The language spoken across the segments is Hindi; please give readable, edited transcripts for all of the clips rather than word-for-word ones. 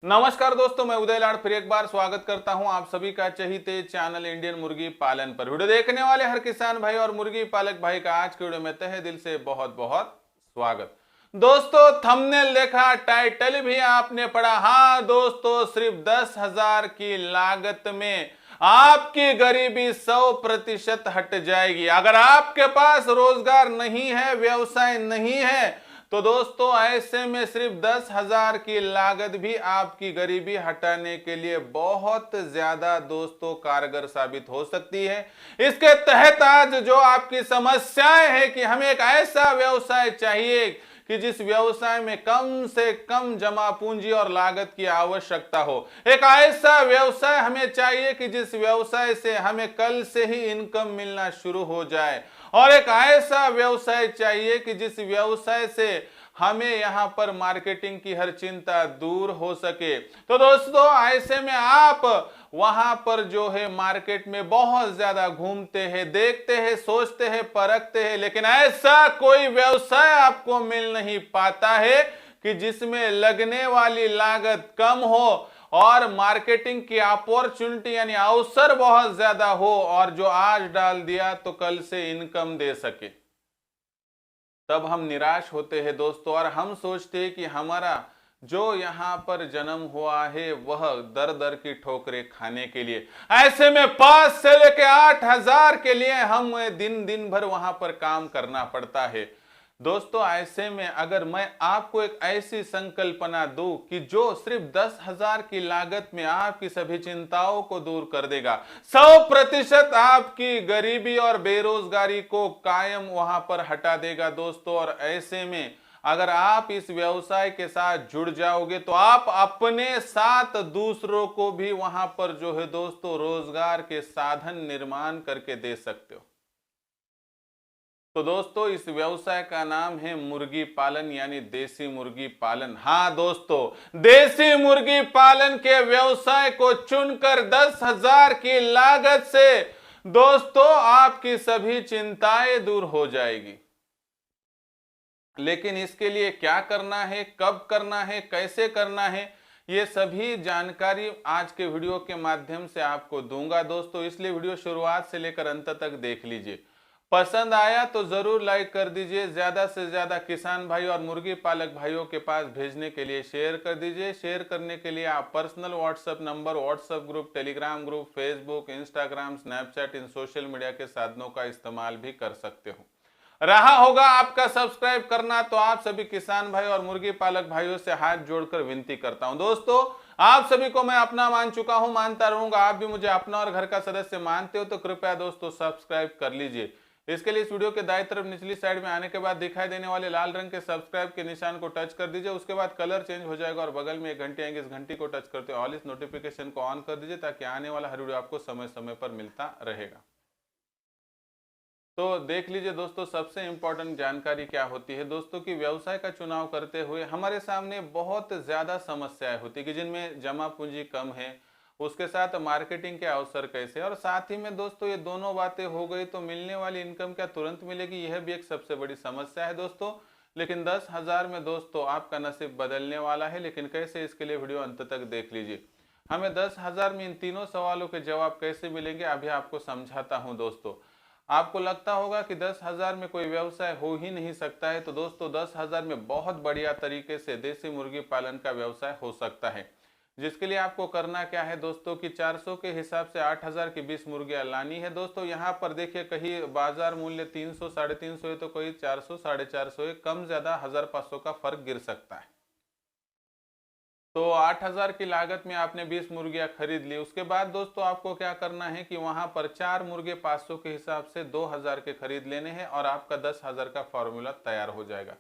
नमस्कार दोस्तों, मैं उदय लाड फिर एक बार स्वागत करता हूं आप सभी का चहीते चैनल इंडियन मुर्गी पालन पर। वीडियो देखने वाले हर किसान भाई और मुर्गी पालक भाई का आज के वीडियो में तहे दिल से बहुत बहुत स्वागत। दोस्तों, थंबनेल देखा, टाइटल भी आपने पढ़ा। हाँ दोस्तों, सिर्फ 10,000 की लागत में आपकी गरीबी 100% हट जाएगी। अगर आपके पास रोजगार नहीं है, व्यवसाय नहीं है, तो दोस्तों ऐसे में सिर्फ 10,000 की लागत भी आपकी गरीबी हटाने के लिए बहुत ज्यादा दोस्तों कारगर साबित हो सकती है। इसके तहत आज जो आपकी समस्याएं हैं कि हमें एक ऐसा व्यवसाय चाहिए कि जिस व्यवसाय में कम से कम जमा पूंजी और लागत की आवश्यकता हो। एक ऐसा व्यवसाय हमें चाहिए कि जिस व्यवसाय से हमें कल से ही इनकम मिलना शुरू हो जाए, और एक ऐसा व्यवसाय चाहिए कि जिस व्यवसाय से हमें यहां पर मार्केटिंग की हर चिंता दूर हो सके। तो दोस्तों ऐसे में आप वहां पर जो है मार्केट में बहुत ज्यादा घूमते हैं, देखते हैं, सोचते हैं, परखते हैं, लेकिन ऐसा कोई व्यवसाय आपको मिल नहीं पाता है कि जिसमें लगने वाली लागत कम हो और मार्केटिंग की अपॉर्चुनिटी यानी अवसर बहुत ज्यादा हो, और जो आज डाल दिया तो कल से इनकम दे सके। तब हम निराश होते हैं दोस्तों, और हम सोचते हैं कि हमारा जो यहाँ पर जन्म हुआ है वह दर दर की ठोकरें खाने के लिए। ऐसे में 5 से लेकर 8,000 के लिए हम दिन दिन भर वहां पर काम करना पड़ता है। दोस्तों ऐसे में अगर मैं आपको एक ऐसी संकल्पना दूं कि जो सिर्फ 10,000 की लागत में आपकी सभी चिंताओं को दूर कर देगा, 100% आपकी गरीबी और बेरोजगारी को कायम वहां पर हटा देगा दोस्तों। और ऐसे में अगर आप इस व्यवसाय के साथ जुड़ जाओगे तो आप अपने साथ दूसरों को भी वहां पर जो है दोस्तों रोजगार के साधन निर्माण करके दे सकते हो। तो दोस्तों इस व्यवसाय का नाम है मुर्गी पालन यानी देसी मुर्गी पालन। हाँ दोस्तों, देसी मुर्गी पालन के व्यवसाय को चुनकर 10,000 की लागत से दोस्तों आपकी सभी चिंताएं दूर हो जाएगी। लेकिन इसके लिए क्या करना है, कब करना है, कैसे करना है, ये सभी जानकारी आज के वीडियो के माध्यम से आपको दूंगा दोस्तों। इसलिए वीडियो शुरुआत से लेकर अंत तक देख लीजिए। पसंद आया तो जरूर लाइक कर दीजिए, ज्यादा से ज्यादा किसान भाई और मुर्गी पालक भाइयों के पास भेजने के लिए शेयर कर दीजिए। शेयर करने के लिए आप personal WhatsApp number, WhatsApp group, Telegram group, Facebook, Instagram, Snapchat, इन सोशल मीडिया के साधनों का इस्तेमाल भी कर सकते हो। रहा होगा आपका सब्सक्राइब करना, तो आप सभी किसान भाई और मुर्गी पालक भाइयों से हाथ जोड़कर विनती करता हूं। दोस्तों आप सभी को मैं अपना मान चुका हूं, मानता रहूंगा। आप भी मुझे अपना और घर का सदस्य मानते हो तो कृपया दोस्तों सब्सक्राइब कर लीजिए। इसके लिए इस वीडियो के दाईं तरफ निचली साइड में आने के बाद दिखाई देने वाले लाल रंग के सब्सक्राइब के निशान को टच कर दीजिए। उसके बाद कलर चेंज हो जाएगा और बगल में एक घंटी आएगी, इस घंटी को टच करते ऑल इस नोटिफिकेशन को ऑन कर दीजिए ताकि आने वाला हर वीडियो आपको समय समय पर मिलता रहेगा। तो देख लीजिए दोस्तों, सबसे इंपॉर्टेंट जानकारी क्या होती है दोस्तों कि व्यवसाय का चुनाव करते हुए हमारे सामने बहुत ज्यादा समस्याएं होती है कि जिनमें जमा पूंजी कम है, उसके साथ मार्केटिंग के अवसर कैसे, और साथ ही में दोस्तों ये दोनों बातें हो गई तो मिलने वाली इनकम क्या तुरंत मिलेगी, यह भी एक सबसे बड़ी समस्या है दोस्तों। लेकिन 10,000 में दोस्तों आपका नसीब बदलने वाला है। लेकिन कैसे, इसके लिए वीडियो अंत तक देख लीजिए। हमें 10,000 में इन तीनों सवालों के जवाब कैसे मिलेंगे अभी आपको समझाता हूं दोस्तों। आपको लगता होगा कि 10,000 में कोई व्यवसाय हो ही नहीं सकता है, तो दोस्तों 10,000 में बहुत बढ़िया तरीके से देसी मुर्गी पालन का व्यवसाय हो सकता है। जिसके लिए आपको करना क्या है दोस्तों कि 400 के हिसाब से 8,000 की 20 मुर्गियां लानी है दोस्तों। यहाँ पर देखिए कहीं बाजार मूल्य 300 350 है तो कोई 400 450 है, कम ज्यादा 1,500 का फर्क गिर सकता है। तो 8,000 की लागत में आपने 20 मुर्गियां खरीद ली। उसके बाद दोस्तों आपको क्या करना है कि वहां पर 4 मुर्गे 500 के हिसाब से 2,000 के खरीद लेने हैं और आपका 10,000 का फॉर्मूला तैयार हो जाएगा।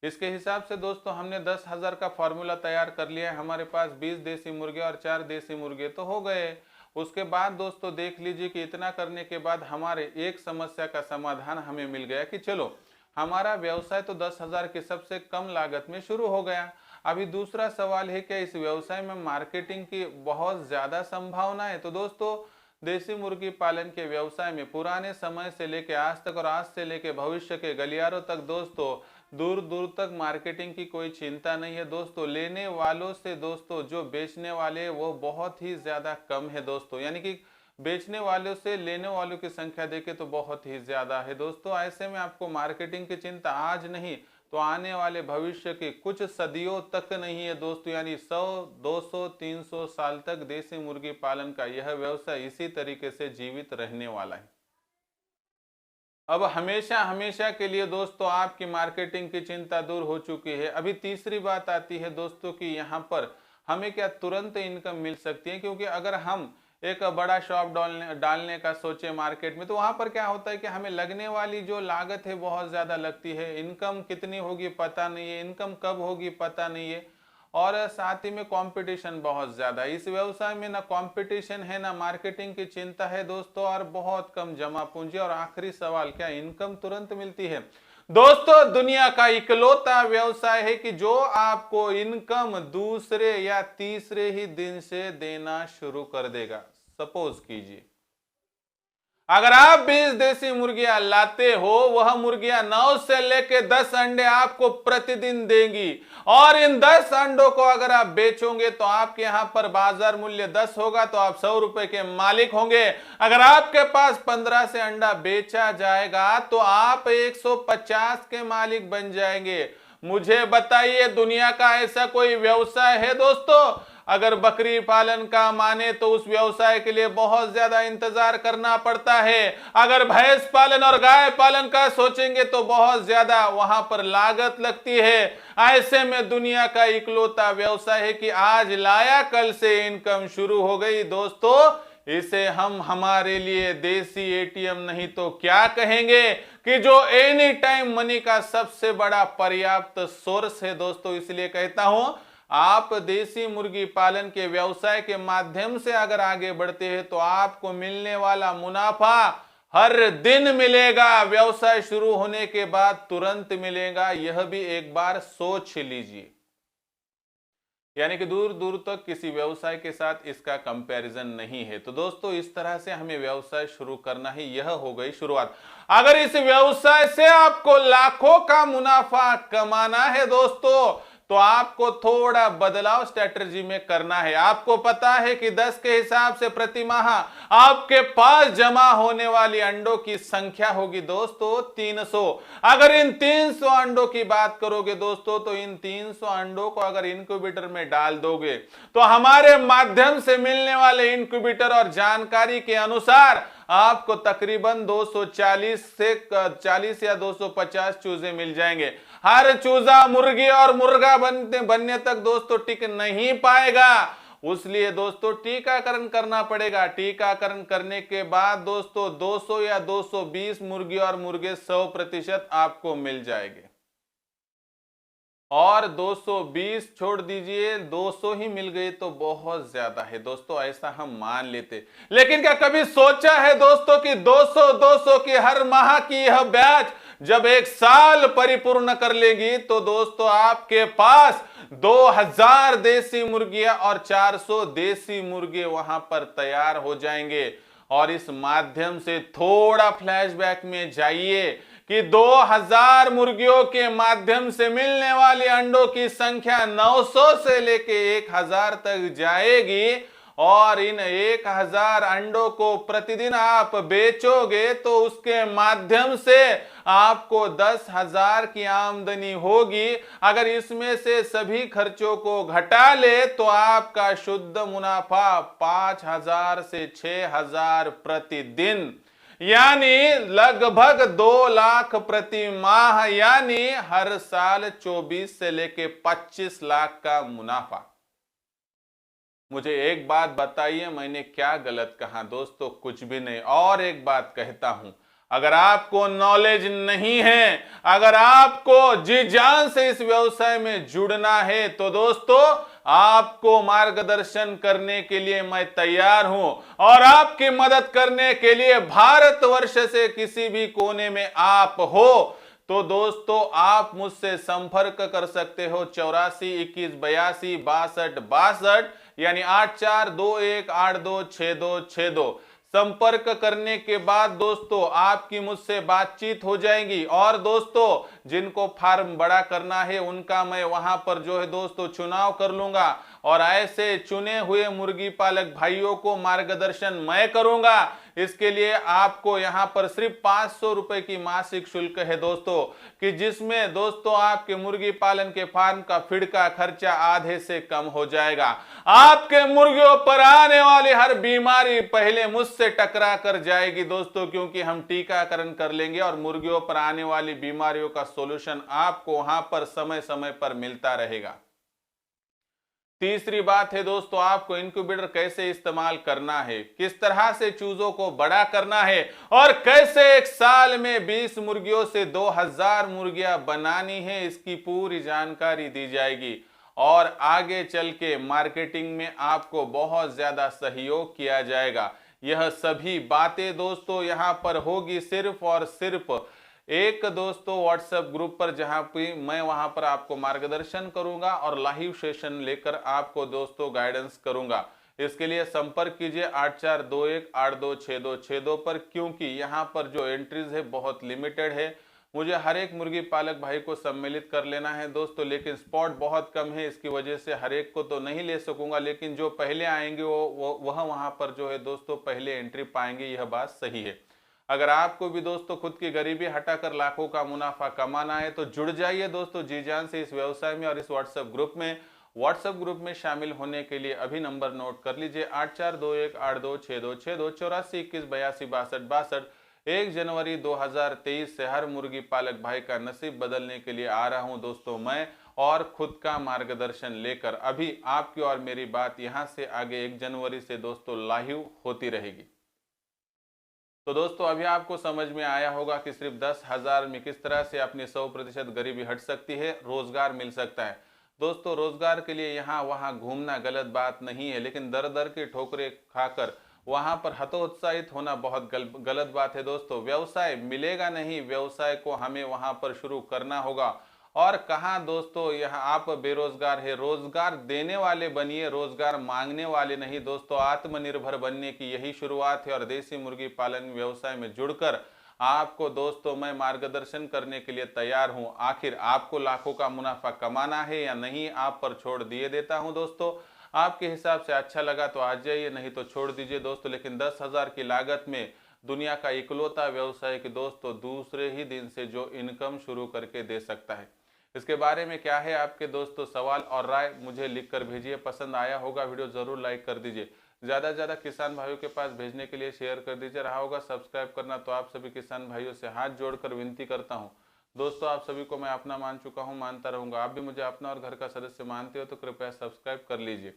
इसके हिसाब से दोस्तों हमने 10,000 का फॉर्मूला तैयार कर लिया है। हमारे पास 20 देसी मुर्गे और 4 देसी मुर्गे तो हो गए। उसके बाद दोस्तों देख लीजिए कि इतना करने के बाद हमारे एक समस्या का समाधान हमें मिल गया कि चलो हमारा व्यवसाय तो 10,000 की सबसे कम लागत में शुरू हो गया। अभी दूसरा सवाल है क्या इस व्यवसाय में मार्केटिंग की बहुत ज्यादा संभावना है। तो दोस्तों देसी मुर्गी पालन के व्यवसाय में पुराने समय से लेकर आज तक और आज से लेकर भविष्य के गलियारों तक दोस्तों दूर दूर तक मार्केटिंग की कोई चिंता नहीं है दोस्तों। लेने वालों से दोस्तों जो बेचने वाले हैं वो बहुत ही ज्यादा कम है दोस्तों, यानी कि बेचने वालों से लेने वालों की संख्या देखें तो बहुत ही ज्यादा है दोस्तों। ऐसे में आपको मार्केटिंग की चिंता आज नहीं तो आने वाले भविष्य के कुछ सदियों तक नहीं है दोस्तों, यानी 100, 200, 300 साल तक देसी मुर्गी पालन का यह व्यवसाय इसी तरीके से जीवित रहने वाला है। अब हमेशा हमेशा के लिए दोस्तों आपकी मार्केटिंग की चिंता दूर हो चुकी है। अभी तीसरी बात आती है दोस्तों कि यहाँ पर हमें क्या तुरंत इनकम मिल सकती है, क्योंकि अगर हम एक बड़ा शॉप डालने डालने का सोचे मार्केट में तो वहां पर क्या होता है कि हमें लगने वाली जो लागत है बहुत ज्यादा लगती है, इनकम कितनी होगी पता नहीं है, इनकम कब होगी पता नहीं है, और साथ ही में कंपटीशन बहुत ज्यादा है। इस व्यवसाय में ना कंपटीशन है ना मार्केटिंग की चिंता है दोस्तों, और बहुत कम जमा पूंजी। और आखिरी सवाल, क्या इनकम तुरंत मिलती है? दोस्तों दुनिया का इकलौता व्यवसाय है कि जो आपको इनकम दूसरे या तीसरे ही दिन से देना शुरू कर देगा। सपोज कीजिए अगर आप 20 देसी मुर्गियां लाते हो, वह मुर्गियां 9 से लेके 10 अंडे आपको प्रतिदिन देंगी, और इन 10 अंडों को अगर आप बेचोगे तो आपके यहां पर बाजार मूल्य 10 होगा तो आप 100 रुपए के मालिक होंगे। अगर आपके पास 15 से अंडा बेचा जाएगा तो आप 150 के मालिक बन जाएंगे। मुझे बताइए दुनिया का ऐसा कोई व्यवसाय है दोस्तों? अगर बकरी पालन का माने तो उस व्यवसाय के लिए बहुत ज्यादा इंतजार करना पड़ता है। अगर भैंस पालन और गाय पालन का सोचेंगे तो बहुत ज्यादा वहां पर लागत लगती है। ऐसे में दुनिया का इकलौता व्यवसाय है कि आज लाया कल से इनकम शुरू हो गई दोस्तों। इसे हम हमारे लिए देसी एटीएम नहीं तो क्या कहेंगे कि जो एनी टाइम मनी का सबसे बड़ा पर्याप्त सोर्स है दोस्तों। इसलिए कहता हूं आप देसी मुर्गी पालन के व्यवसाय के माध्यम से अगर आगे बढ़ते हैं तो आपको मिलने वाला मुनाफा हर दिन मिलेगा, व्यवसाय शुरू होने के बाद तुरंत मिलेगा। यह भी एक बार सोच लीजिए, यानी कि दूर दूर तक किसी व्यवसाय के साथ इसका कंपैरिजन नहीं है। तो दोस्तों इस तरह से हमें व्यवसाय शुरू करना है, यह हो गई शुरुआत। अगर इस व्यवसाय से आपको लाखों का मुनाफा कमाना है दोस्तों तो आपको थोड़ा बदलाव स्ट्रेटजी में करना है। आपको पता है कि 10 के हिसाब से प्रति माह आपके पास जमा होने वाली अंडों की संख्या होगी दोस्तों 300। अगर इन 300 अंडों की बात करोगे दोस्तों तो इन 300 अंडों को अगर इंक्यूबेटर में डाल दोगे तो हमारे माध्यम से मिलने वाले इंक्यूबेटर और जानकारी के अनुसार आपको तकरीबन 240 से 40 या 250 चूजे मिल जाएंगे। हर चूजा मुर्गी और मुर्गा बनने तक दोस्तों टिक नहीं पाएगा, उसलिए दोस्तों टीकाकरण करना पड़ेगा। टीकाकरण करने के बाद दोस्तों 200 या 220 मुर्गी और मुर्गे 100% आपको मिल जाएंगे। और 220 छोड़ दीजिए, 200 ही मिल गई तो बहुत ज्यादा है दोस्तों, ऐसा हम मान लेते। लेकिन क्या कभी सोचा है दोस्तों कि 200 की हर माह की यह बैच जब एक साल परिपूर्ण कर लेगी तो दोस्तों आपके पास 2000 देसी मुर्गियां और 400 देसी मुर्गे वहां पर तैयार हो जाएंगे। और इस माध्यम से थोड़ा फ्लैशबैक में जाइए कि 2000 मुर्गियों के माध्यम से मिलने वाली अंडों की संख्या 900 से लेके 1000 तक जाएगी, और इन 1000 अंडों को प्रतिदिन आप बेचोगे तो उसके माध्यम से आपको 10,000 की आमदनी होगी। अगर इसमें से सभी खर्चों को घटा ले तो आपका शुद्ध मुनाफा 5,000 से 6,000 प्रतिदिन, यानी लगभग 2 लाख प्रति माह, यानी हर साल 24 से लेके 25 लाख का मुनाफा। मुझे एक बात बताइए, मैंने क्या गलत कहा दोस्तों? कुछ भी नहीं। और एक बात कहता हूं, अगर आपको नॉलेज नहीं है, अगर आपको जी जान से इस व्यवसाय में जुड़ना है तो दोस्तों आपको मार्गदर्शन करने के लिए मैं तैयार हूं, और आपकी मदद करने के लिए भारतवर्ष से किसी भी कोने में आप हो तो दोस्तों आप मुझसे संपर्क कर सकते हो 84 21 82 62 62, यानी 8421826262। संपर्क करने के बाद दोस्तों आपकी मुझसे बातचीत हो जाएगी। और दोस्तों जिनको फार्म बड़ा करना है उनका मैं वहां पर जो है दोस्तों चुनाव कर लूंगा और ऐसे चुने हुए मुर्गी पालक भाइयों को मार्गदर्शन मैं करूंगा। इसके लिए आपको यहां पर सिर्फ 500 रुपए की मासिक शुल्क है दोस्तों, कि जिसमें दोस्तों आपके मुर्गी पालन के फार्म का फीड का खर्चा आधे से कम हो जाएगा। आपके मुर्गियों पर आने वाली हर बीमारी पहले मुझसे टकरा कर जाएगी दोस्तों, क्योंकि हम टीकाकरण कर लेंगे और मुर्गियों पर आने वाली बीमारियों का सॉल्यूशन आपको वहां पर समय समय पर मिलता रहेगा। तीसरी बात है दोस्तों, आपको इंक्यूबेटर कैसे इस्तेमाल करना है, किस तरह से चूजों को बड़ा करना है और कैसे एक साल में 20 मुर्गियों से 2000 मुर्गियां बनानी है, इसकी पूरी जानकारी दी जाएगी। और आगे चल के मार्केटिंग में आपको बहुत ज्यादा सहयोग किया जाएगा। यह सभी बातें दोस्तों यहां पर होगी सिर्फ और सिर्फ एक दोस्तों व्हाट्सएप ग्रुप पर, जहां पे मैं वहां पर आपको मार्गदर्शन करूंगा और लाइव सेशन लेकर आपको दोस्तों गाइडेंस करूंगा। इसके लिए संपर्क कीजिए 8421826262 पर, क्योंकि यहां पर जो एंट्रीज है बहुत लिमिटेड है। मुझे हर एक मुर्गी पालक भाई को सम्मिलित कर लेना है दोस्तों, लेकिन स्पॉट बहुत कम है, इसकी वजह से हर एक को तो नहीं ले सकूंगा, लेकिन जो पहले आएंगे वह वहां पर जो है दोस्तों पहले एंट्री पाएंगे, यह बात सही है। अगर आपको भी दोस्तों खुद की गरीबी हटाकर लाखों का मुनाफा कमाना है तो जुड़ जाइए दोस्तों जी जान से इस व्यवसाय में और इस व्हाट्सएप ग्रुप में। व्हाट्सएप ग्रुप में शामिल होने के लिए अभी नंबर नोट कर लीजिए 8421826262 8421826262। 1 जनवरी 2023 से हर मुर्गी पालक भाई का नसीब बदलने के लिए आ रहा हूं दोस्तों मैं, और खुद का मार्गदर्शन लेकर। अभी आपकी और मेरी बात यहां से आगे 1 जनवरी से दोस्तों लाइव होती रहेगी। तो दोस्तों अभी आपको समझ में आया होगा कि सिर्फ 10,000 में किस तरह से अपनी 100% गरीबी हट सकती है, रोजगार मिल सकता है। दोस्तों रोजगार के लिए यहाँ वहाँ घूमना गलत बात नहीं है, लेकिन दर दर के ठोकरे खाकर वहां पर हतोत्साहित होना बहुत गलत बात है दोस्तों। व्यवसाय मिलेगा नहीं, व्यवसाय को हमें वहां पर शुरू करना होगा। और कहाँ दोस्तों यहाँ आप बेरोजगार है, रोजगार देने वाले बनिए, रोजगार मांगने वाले नहीं दोस्तों। आत्मनिर्भर बनने की यही शुरुआत है और देसी मुर्गी पालन व्यवसाय में जुड़कर आपको दोस्तों मैं मार्गदर्शन करने के लिए तैयार हूं। आखिर आपको लाखों का मुनाफा कमाना है या नहीं, आप पर छोड़ दिए देता हूं दोस्तों। आपके हिसाब से अच्छा लगा तो आ जाइए, नहीं तो छोड़ दीजिए दोस्तों। लेकिन 10,000 की लागत में दुनिया का इकलौता व्यवसाय कि दोस्तों दूसरे ही दिन से जो इनकम शुरू करके दे सकता है। इसके बारे में क्या है आपके दोस्तों सवाल और राय, मुझे लिखकर भेजिए। पसंद आया होगा वीडियो जरूर लाइक कर दीजिए, ज़्यादा से ज़्यादा किसान भाइयों के पास भेजने के लिए शेयर कर दीजिए। रहा होगा सब्सक्राइब करना, तो आप सभी किसान भाइयों से हाथ जोड़कर विनती करता हूं दोस्तों, आप सभी को मैं अपना मान चुका हूं, मानता रहूंगा। आप भी मुझे अपना और घर का सदस्य मानते हो तो कृपया सब्सक्राइब कर लीजिए।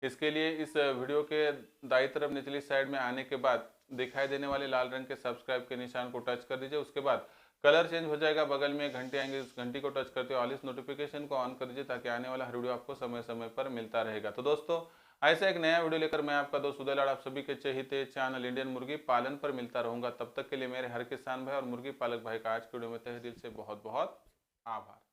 इसके लिए इस वीडियो के दाईं तरफ निचली साइड में आने के बाद दिखाई देने वाले लाल रंग के सब्सक्राइब के निशान को टच कर दीजिए। उसके बाद कलर चेंज हो जाएगा, बगल में घंटी आएंगे, उस घंटी को टच करते हुए ऑल इस नोटिफिकेशन को ऑन कर दीजिए, ताकि आने वाला हर वीडियो आपको समय समय पर मिलता रहेगा। तो दोस्तों ऐसा एक नया वीडियो लेकर मैं आपका दोस्त उदय लाड आप सभी के चहेते चैनल इंडियन मुर्गी पालन पर मिलता रहूंगा। तब तक के लिए मेरे हर किसान भाई और मुर्गी पालक भाई का आज के वीडियो में तहे दिल से बहुत बहुत आभार।